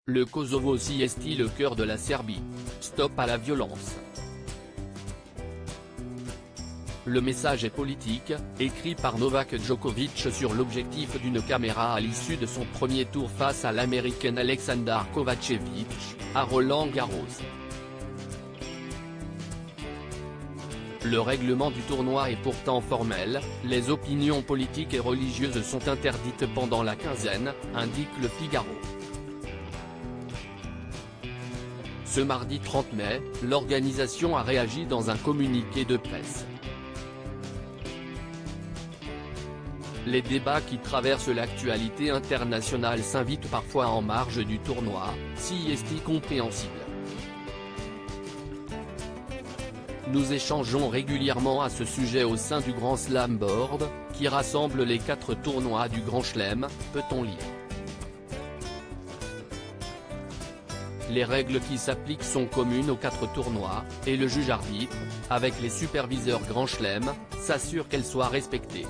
Le Kosovo est le cœur de la Serbie. Stop à la violence. Le message est politique, écrit par Novak Djokovic sur l'objectif d'une caméra à l'issue de son premier tour face à l'Américain Aleksandar Kovačević, à Roland-Garros. Le règlement du tournoi est pourtant formel, les opinions politiques et religieuses sont interdites pendant la quinzaine, indique Le Figaro. Ce mardi 30 mai, l'organisation a réagi dans un communiqué de presse. Les débats qui traversent l'actualité internationale s'invitent parfois en marge du tournoi, si est compréhensible. Nous échangeons régulièrement à ce sujet au sein du Grand Slam Board, qui rassemble les 4 tournois du Grand Chelem, peut-on lire. Les règles qui s'appliquent sont communes aux 4 tournois, et le juge arbitre, avec les superviseurs Grand Chelem, s'assure qu'elles soient respectées.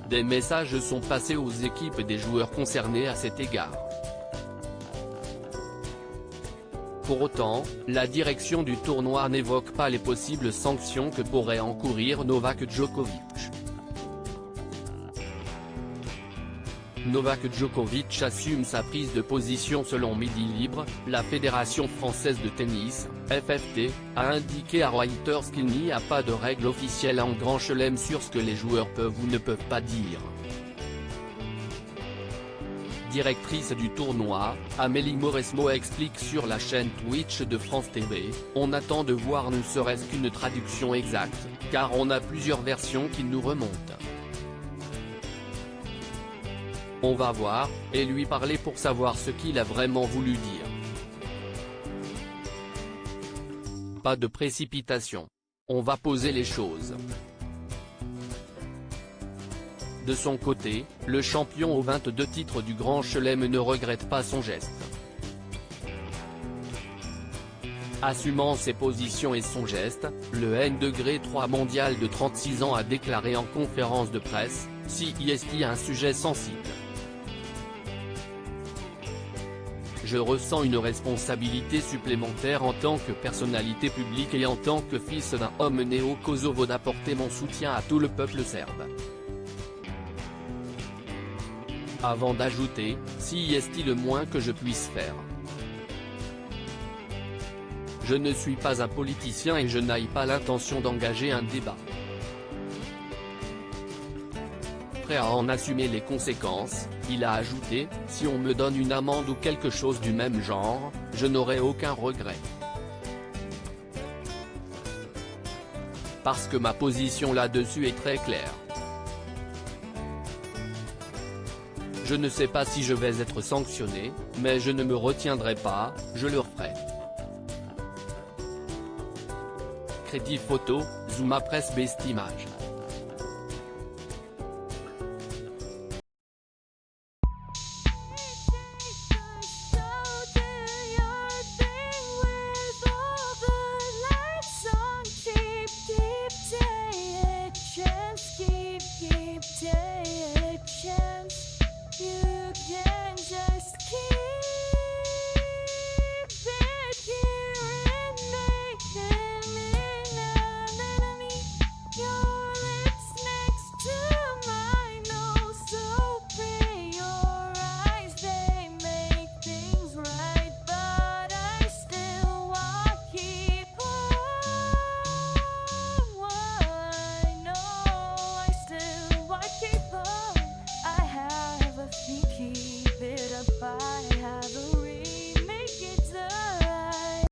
Des messages sont passés aux équipes des joueurs concernés à cet égard. Pour autant, la direction du tournoi n'évoque pas les possibles sanctions que pourrait encourir Novak Djokovic. Novak Djokovic assume sa prise de position selon Midi Libre, la Fédération française de tennis, FFT, a indiqué à Reuters qu'il n'y a pas de règles officielles en Grand Chelem sur ce que les joueurs peuvent ou ne peuvent pas dire. Directrice du tournoi, Amélie Mauresmo explique sur la chaîne Twitch de France TV, on attend de voir ne serait-ce qu'une traduction exacte, car on a plusieurs versions qui nous remontent. On va voir, et lui parler pour savoir ce qu'il a vraiment voulu dire. Pas de précipitation. On va poser les choses. De son côté, le champion aux 22 titres du Grand Chelem ne regrette pas son geste. Assumant ses positions et son geste, le N°3 mondial de 36 ans a déclaré en conférence de presse, si est un sujet sensible. Je ressens une responsabilité supplémentaire en tant que personnalité publique et en tant que fils d'un homme né au Kosovo d'apporter mon soutien à tout le peuple serbe. Avant d'ajouter, si est le moins que je puisse faire. Je ne suis pas un politicien et je n'ai pas l'intention d'engager un débat. Prêt à en assumer les conséquences, il a ajouté, si on me donne une amende ou quelque chose du même genre, je n'aurai aucun regret. Parce que ma position là-dessus est très claire. Je ne sais pas si je vais être sanctionné, mais je ne me retiendrai pas, je le ferai. Crédit photo, Zuma Presse Best Image.